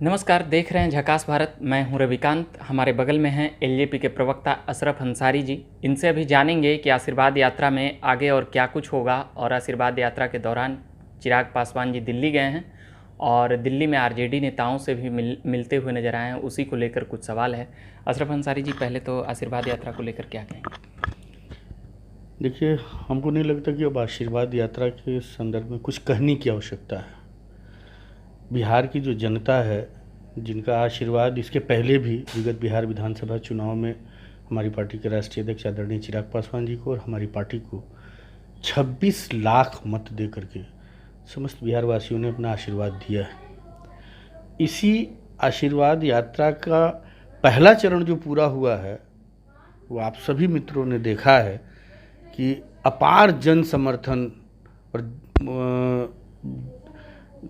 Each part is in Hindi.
नमस्कार, देख रहे हैं झकास भारत। मैं हूं रविकांत। हमारे बगल में हैं एलजेपी के प्रवक्ता अशरफ अंसारी जी। इनसे अभी जानेंगे कि आशीर्वाद यात्रा में आगे और क्या कुछ होगा। और आशीर्वाद यात्रा के दौरान चिराग पासवान जी दिल्ली गए हैं और दिल्ली में आरजेडी नेताओं से भी मिलते हुए नजर आए हैं। उसी को लेकर कुछ सवाल है। अशरफ अंसारी जी, पहले तो आशीर्वाद यात्रा को लेकर क्या कहेंगे? देखिए, हमको नहीं लगता कि अब आशीर्वाद यात्रा के संदर्भ में कुछ कहने की आवश्यकता है। बिहार की जो जनता है, जिनका आशीर्वाद इसके पहले भी विगत बिहार विधानसभा चुनाव में हमारी पार्टी के राष्ट्रीय अध्यक्ष आदरणीय चिराग पासवान जी को और हमारी पार्टी को 26 लाख मत दे करके समस्त बिहार वासियों ने अपना आशीर्वाद दिया है। इसी आशीर्वाद यात्रा का पहला चरण जो पूरा हुआ है, वो आप सभी मित्रों ने देखा है कि अपार जन समर्थन और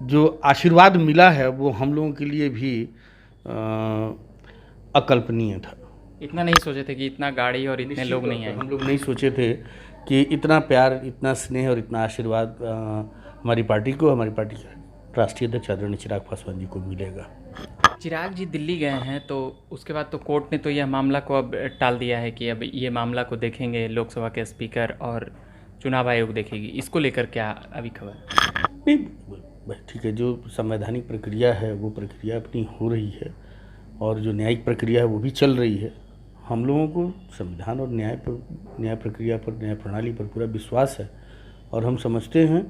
जो आशीर्वाद मिला है वो हम लोगों के लिए भी अकल्पनीय था। इतना नहीं सोचे थे कि इतना गाड़ी और इतने लोग नहीं आए। हम लोग नहीं सोचे थे कि इतना प्यार, इतना स्नेह और इतना आशीर्वाद हमारी पार्टी को, हमारी पार्टी के राष्ट्रीय अध्यक्ष आदरणीय चिराग पासवान जी को मिलेगा। चिराग जी दिल्ली गए हैं तो उसके बाद तो कोर्ट ने तो यह मामला को अब टाल दिया है कि अब ये मामला को देखेंगे लोकसभा के स्पीकर और चुनाव आयोग देखेगी। इसको लेकर क्या अभी खबर? नहीं, ठीक है, जो संवैधानिक प्रक्रिया है वो प्रक्रिया अपनी हो रही है और जो न्यायिक प्रक्रिया है वो भी चल रही है। हम लोगों को संविधान और न्याय प्रक्रिया पर, न्याय प्रणाली पर पूरा विश्वास है और हम समझते हैं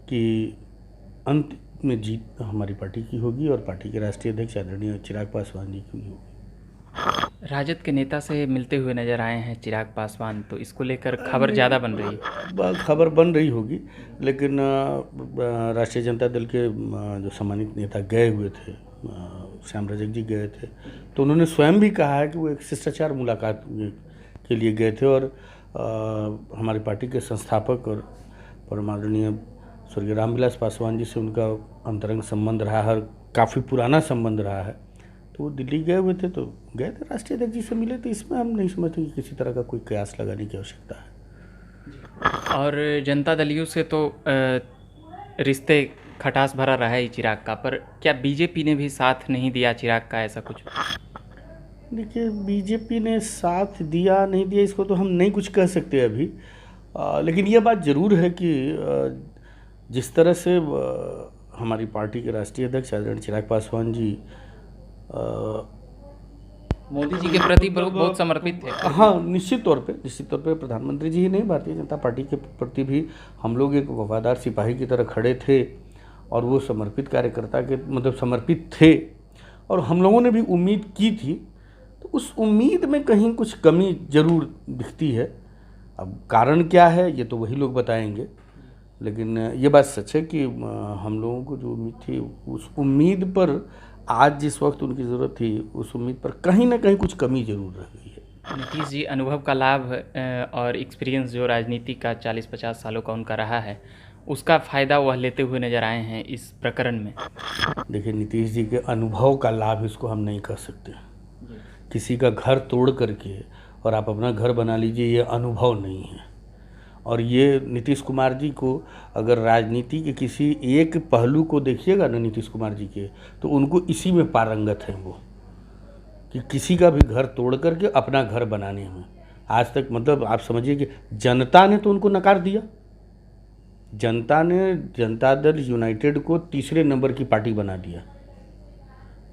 कि अंत में जीत हमारी पार्टी की होगी और पार्टी के राष्ट्रीय अध्यक्ष आदरणीय चिराग पासवान जी की होगी। राजद के नेता से मिलते हुए नजर आए हैं चिराग पासवान, तो इसको लेकर खबर ज़्यादा बन रही है। खबर बन रही होगी, लेकिन राष्ट्रीय जनता दल के जो सम्मानित नेता गए हुए थे, श्याम रजक जी गए थे, तो उन्होंने स्वयं भी कहा है कि वो एक शिष्टाचार मुलाकात के लिए गए थे और हमारी पार्टी के संस्थापक और परमादरणीय स्वर्गीय रामविलास पासवान जी से उनका अंतरंग संबंध रहा है, काफ़ी पुराना संबंध रहा है। तो वो दिल्ली गए हुए थे, तो गए थे राष्ट्रीय अध्यक्ष जी से मिले, तो इसमें हम नहीं समझते कि किसी तरह का कोई कयास लगाने की आवश्यकता है। और जनता दलियों से तो रिश्ते खटास भरा रहा है चिराग का, पर क्या बीजेपी ने भी साथ नहीं दिया चिराग का, ऐसा कुछ? देखिए, बीजेपी ने साथ दिया नहीं दिया इसको तो हम नहीं कुछ कह सकते अभी, लेकिन ये बात ज़रूर है कि जिस तरह से हमारी पार्टी के राष्ट्रीय अध्यक्ष आदरणीय चिराग पासवान जी मोदी जी के प्रति बहुत समर्पित थे। हाँ, निश्चित तौर पे प्रधानमंत्री जी ही नहीं, भारतीय जनता पार्टी के प्रति भी हम लोग एक वफादार सिपाही की तरह खड़े थे और वो समर्पित कार्यकर्ता के मतलब समर्पित थे और हम लोगों ने भी उम्मीद की थी। तो उस उम्मीद में कहीं कुछ कमी जरूर दिखती है। अब कारण क्या है ये तो वही लोग बताएंगे, लेकिन ये बात सच है कि हम लोगों को जो उम्मीद थी, उस उम्मीद पर आज जिस वक्त उनकी ज़रूरत थी, उस उम्मीद पर कहीं ना कहीं कुछ कमी ज़रूर रह गई है। नीतीश जी, अनुभव का लाभ और एक्सपीरियंस जो राजनीति का 40-50 सालों का उनका रहा है, उसका फ़ायदा वह लेते हुए नज़र आए हैं इस प्रकरण में। देखिए, नीतीश जी के अनुभव का लाभ इसको हम नहीं कर सकते। किसी का घर तोड़ करके और आप अपना घर बना लीजिए, ये अनुभव नहीं है। और ये नीतीश कुमार जी को, अगर राजनीति के किसी एक पहलू को देखिएगा ना नीतीश कुमार जी के, तो उनको इसी में पारंगत है वो, कि किसी का भी घर तोड़ करके अपना घर बनाने में। आज तक मतलब आप समझिए कि जनता ने तो उनको नकार दिया। जनता ने जनता दल यूनाइटेड को तीसरे नंबर की पार्टी बना दिया।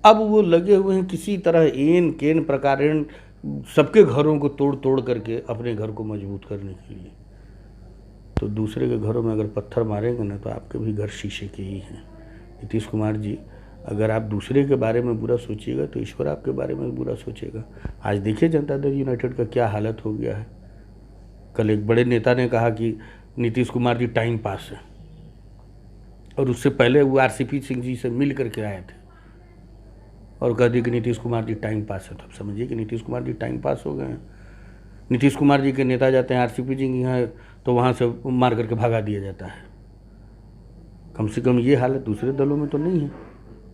अब वो लगे हुए हैं किसी तरह एन केन प्रकार सबके घरों को तोड़ तोड़ करके अपने घर को मजबूत करने के लिए। तो दूसरे के घरों में अगर पत्थर मारेंगे ना, तो आपके भी घर शीशे के ही हैं। नीतीश कुमार जी, अगर आप दूसरे के बारे में बुरा सोचिएगा तो ईश्वर आपके बारे में बुरा सोचेगा। आज देखिए जनता दल यूनाइटेड का क्या हालत हो गया है। कल एक बड़े नेता ने कहा कि नीतीश कुमार जी टाइम पास है, और उससे पहले वो RCP सिंह जी से मिल करके आए थे और कह दिया कि नीतीश कुमार जी टाइम पास है। तो आप समझिए कि नीतीश कुमार जी टाइम पास हो गए हैं। नीतीश कुमार जी के नेता जाते हैं RCP जी के यहाँ, तो वहाँ से मार करके भगा दिया जाता है। कम से कम ये हालत दूसरे दलों में तो नहीं है।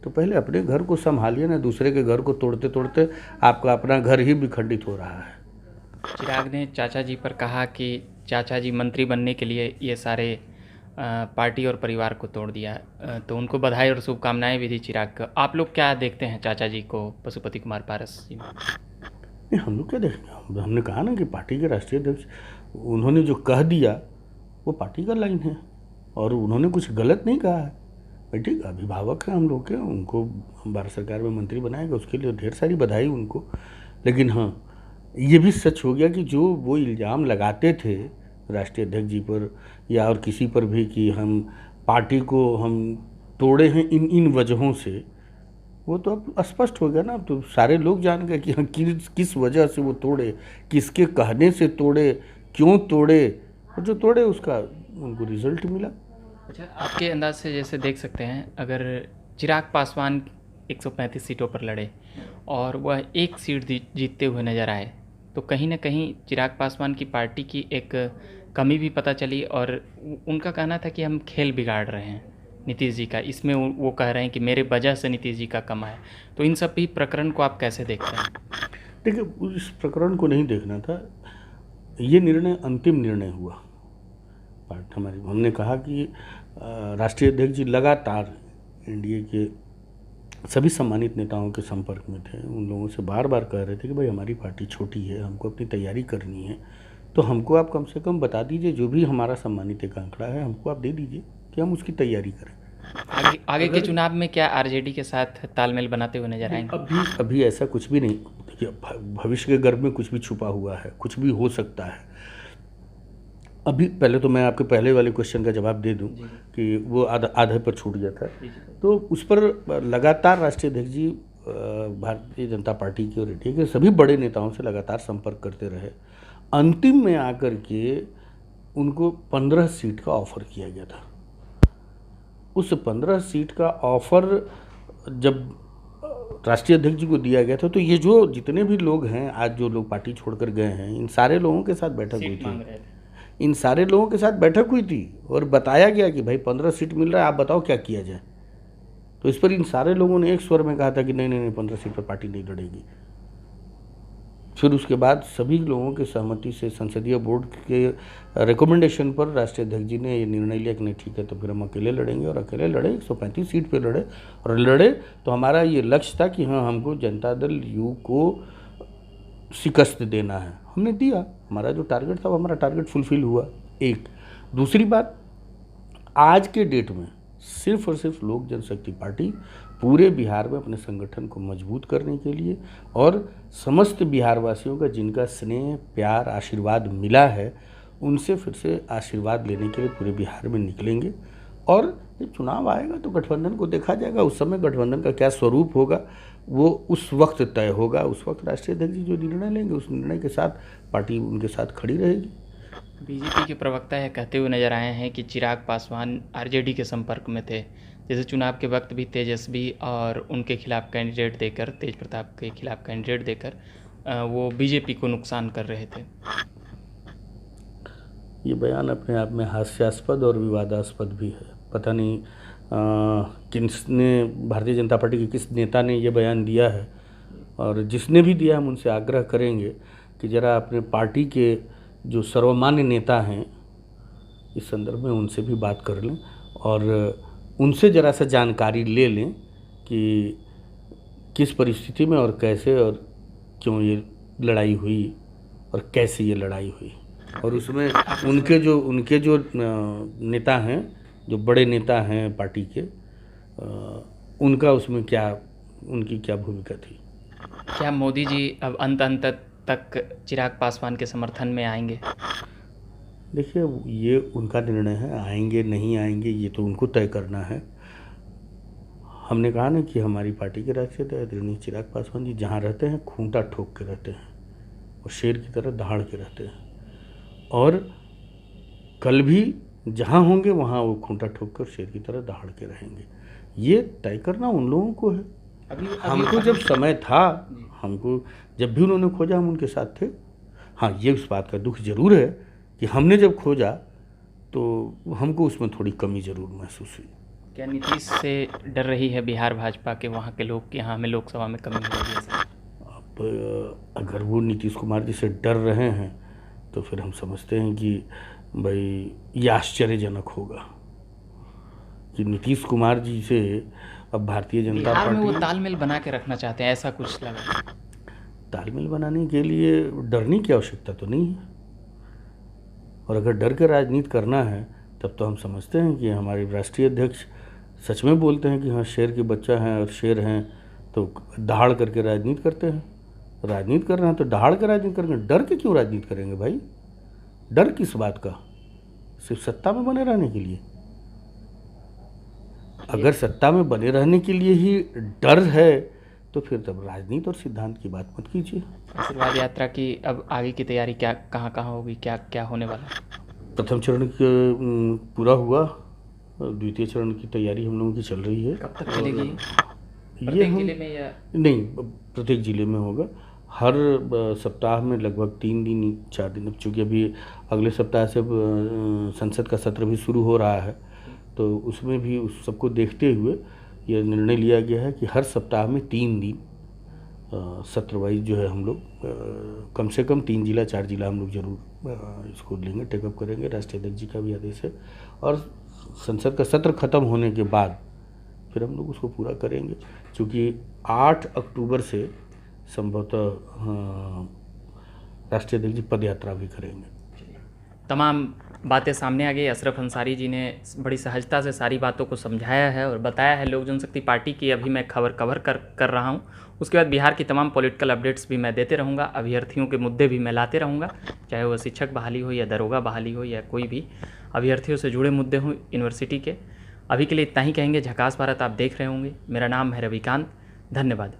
तो पहले अपने घर को संभालिए ना, दूसरे के घर को तोड़ते तोड़ते आपका अपना घर ही विखंडित हो रहा है। चिराग ने चाचा जी पर कहा कि चाचा जी मंत्री बनने के लिए ये सारे पार्टी और परिवार को तोड़ दिया। तो उनको बधाई और शुभकामनाएं भी दी चिराग को। आप लोग क्या देखते हैं चाचा जी को, पशुपति कुमार पारस जी में? नहीं, हम लोग क्या देखेंगे, हमने कहा ना कि पार्टी के राष्ट्रीय अध्यक्ष, उन्होंने जो कह दिया वो पार्टी का लाइन है और उन्होंने कुछ गलत नहीं कहा है। भाई ठीक, अभिभावक हैं हम लोग के, उनको भारत सरकार में मंत्री बनाएगा, उसके लिए ढेर सारी बधाई उनको। लेकिन हाँ, ये भी सच हो गया कि जो वो इल्ज़ाम लगाते थे राष्ट्रीय अध्यक्ष जी पर या और किसी पर भी कि हम पार्टी को हम तोड़े हैं इन वजहों से, वो तो अब स्पष्ट हो गया ना। अब तो सारे लोग जान गए कि हाँ किस वजह से वो तोड़े, किसके कहने से तोड़े, क्यों तोड़े, और जो तोड़े उसका उनको रिजल्ट मिला। अच्छा, आपके अंदाज से जैसे देख सकते हैं, अगर चिराग पासवान 135 सीटों पर लड़े और वह एक सीट जीतते हुए नजर आए, तो कहीं ना कहीं चिराग पासवान की पार्टी की एक कमी भी पता चली और उनका कहना था कि हम खेल बिगाड़ रहे हैं नीतीश जी का। इसमें वो कह रहे हैं कि मेरे वजह से नीतीश जी का कमा है। तो इन सब भी प्रकरण को आप कैसे देखते हैं? देखिए, इस प्रकरण को नहीं देखना था, ये निर्णय अंतिम निर्णय हुआ। पार्टी हमारी, हमने कहा कि राष्ट्रीय अध्यक्ष जी लगातार एनडीए के सभी सम्मानित नेताओं के संपर्क में थे, उन लोगों से बार बार कह रहे थे कि भाई हमारी पार्टी छोटी है, हमको अपनी तैयारी करनी है, तो हमको आप कम से कम बता दीजिए, जो भी हमारा सम्मानित एक आंकड़ा है हमको आप दे दीजिए कि हम उसकी तैयारी करें। आगे के चुनाव में क्या आरजेडी के साथ तालमेल बनाते हुए नजर आएंगे? अभी ऐसा कुछ भी नहीं। देखिए, भविष्य के गर्भ में कुछ भी छुपा हुआ है, कुछ भी हो सकता है। अभी पहले तो मैं आपके पहले वाले क्वेश्चन का जवाब दे दूं कि वो आधे पर छूट गया था, तो उस पर लगातार राष्ट्रीय अध्यक्ष जी भारतीय जनता पार्टी की और एनडीए के सभी बड़े नेताओं से लगातार संपर्क करते रहे। अंतिम में आकर के उनको 15 सीट का ऑफर किया गया था। उस 15 सीट का ऑफर जब राष्ट्रीय अध्यक्ष जी को दिया गया था, तो ये जो जितने भी लोग हैं आज जो लोग पार्टी छोड़कर गए हैं, इन सारे लोगों के साथ बैठक हुई थी। इन सारे लोगों के साथ बैठक हुई थी और बताया गया कि भाई 15 सीट मिल रहा है, आप बताओ क्या किया जाए। तो इस पर इन सारे लोगों ने एक स्वर में कहा था कि नहीं नहीं नहीं, 15 सीट पर पार्टी नहीं लड़ेगी। फिर उसके बाद सभी लोगों की सहमति से संसदीय बोर्ड के रिकमेंडेशन पर राष्ट्रीय अध्यक्ष जी ने ये निर्णय लिया कि नहीं ठीक है, तो फिर हम अकेले लड़ेंगे। और अकेले लड़े, 135 सीट पे लड़े और लड़े। तो हमारा ये लक्ष्य था कि हाँ, हमको जनता दल यू को शिकस्त देना है, हमने दिया। हमारा जो टारगेट था वो हमारा टारगेट फुलफिल हुआ। एक दूसरी बात, आज के डेट में सिर्फ और सिर्फ लोक जनशक्ति पार्टी पूरे बिहार में अपने संगठन को मजबूत करने के लिए और समस्त बिहार वासियों का जिनका स्नेह प्यार आशीर्वाद मिला है, उनसे फिर से आशीर्वाद लेने के लिए पूरे बिहार में निकलेंगे। और जब चुनाव आएगा तो गठबंधन को देखा जाएगा, उस समय गठबंधन का क्या स्वरूप होगा वो उस वक्त तय होगा। उस वक्त राष्ट्रीय अध्यक्ष जी जो निर्णय लेंगे, उस निर्णय के साथ पार्टी उनके साथ खड़ी रहेगी। बीजेपी के प्रवक्ता यह कहते हुए नजर आए हैं कि चिराग पासवान आरजेडी के संपर्क में थे, जैसे चुनाव के वक्त भी तेजस्वी और उनके खिलाफ कैंडिडेट देकर, तेज प्रताप के खिलाफ कैंडिडेट देकर वो बीजेपी को नुकसान कर रहे थे। ये बयान अपने आप में हास्यास्पद और विवादास्पद भी है। पता नहीं किसने, भारतीय जनता पार्टी के किस नेता ने ये बयान दिया है, और जिसने भी दिया हम उनसे आग्रह करेंगे कि ज़रा अपने पार्टी के जो सर्वमान्य नेता हैं इस संदर्भ में उनसे भी बात कर लें और उनसे ज़रा सा जानकारी ले लें कि किस परिस्थिति में और कैसे और क्यों ये लड़ाई हुई और कैसे ये लड़ाई हुई, और उसमें उनके जो नेता हैं, जो बड़े नेता हैं पार्टी के, उनका उसमें उनकी क्या भूमिका थी। क्या मोदी जी अब अंत तक चिराग पासवान के समर्थन में आएंगे? देखिए, ये उनका निर्णय है, आएंगे नहीं आएंगे ये तो उनको तय करना है। हमने कहा ना कि हमारी पार्टी के राष्ट्रीय अध्यक्ष चिराग पासवान जी जहाँ रहते हैं खूंटा ठोक के रहते हैं और शेर की तरह दहाड़ के रहते हैं, और कल भी जहाँ होंगे वहाँ वो खूंटा ठोक कर शेर की तरह दहाड़ के रहेंगे। ये तय करना उन लोगों को है। हमको जब समय था, हमको जब भी उन्होंने खोजा हम उनके साथ थे। हाँ, ये उस बात का दुख जरूर है कि हमने जब खोजा तो हमको उसमें थोड़ी कमी ज़रूर महसूस हुई। क्या नीतीश से डर रही है बिहार भाजपा के वहाँ के लोग कि हाँ हमें लोकसभा में कमी हो रही है? अब अगर वो नीतीश कुमार जी से डर रहे हैं तो फिर हम समझते हैं कि भाई ये आश्चर्यजनक होगा। कि नीतीश कुमार जी से अब भारतीय जनता बिहार में वो पार्टी तालमेल बना के रखना चाहते हैं, ऐसा कुछ लगा। तालमेल बनाने के लिए डरने की आवश्यकता तो नहीं है। और अगर डर के राजनीति करना है तब तो हम समझते हैं कि हमारे राष्ट्रीय अध्यक्ष सच में बोलते हैं कि हाँ शेर के बच्चा हैं और शेर हैं तो दहाड़ करके राजनीति करते हैं। राजनीति कर रहे हैं तो दहाड़ के राजनीति करेंगे, डर के क्यों राजनीति करेंगे भाई? डर किस बात का? सिर्फ सत्ता में बने रहने के लिए? अगर सत्ता में बने रहने के लिए ही डर है तो फिर तब राजनीति और सिद्धांत की बात मत कीजिए। आशीर्वाद यात्रा की अब आगे की तैयारी क्या, कहाँ कहाँ होगी, क्या क्या होने वाला है? प्रथम चरण पूरा हुआ, द्वितीय चरण की तैयारी हम लोगों की चल रही है। कब तक चलेगी? ये प्रत्येक हम जिले में या नहीं, प्रत्येक जिले में होगा। हर सप्ताह में लगभग 3 दिन 4 दिन। अब चूँकि अभी अगले सप्ताह से संसद का सत्र भी शुरू हो रहा है तो उसमें भी उस सबको देखते हुए यह निर्णय लिया गया है कि हर सप्ताह में 3 दिन सत्र वाइज जो है हम लोग कम से कम 3 जिला 4 जिला हम लोग जरूर इसको लेंगे, टेकअप करेंगे। राष्ट्रीय अध्यक्ष जी का भी आदेश है और संसद का सत्र खत्म होने के बाद फिर हम लोग उसको पूरा करेंगे, क्योंकि 8 अक्टूबर से संभवतः राष्ट्रीय अध्यक्ष जी पद यात्रा भी करेंगे। तमाम बातें सामने आ गई। अशरफ अंसारी जी ने बड़ी सहजता से सारी बातों को समझाया है और बताया है। लोक जनशक्ति पार्टी की अभी मैं खबर कवर कर रहा हूँ। उसके बाद बिहार की तमाम पॉलिटिकल अपडेट्स भी मैं देते रहूँगा। अभ्यर्थियों के मुद्दे भी मैं लाते रहूँगा, चाहे वो शिक्षक बहाली हो या दरोगा बहाली हो या कोई भी अभ्यर्थियों से जुड़े मुद्दे हों यूनिवर्सिटी के। अभी के लिए इतना ही कहेंगे। झकास भारत आप देख रहे होंगे। मेरा नाम है रविकांत। धन्यवाद।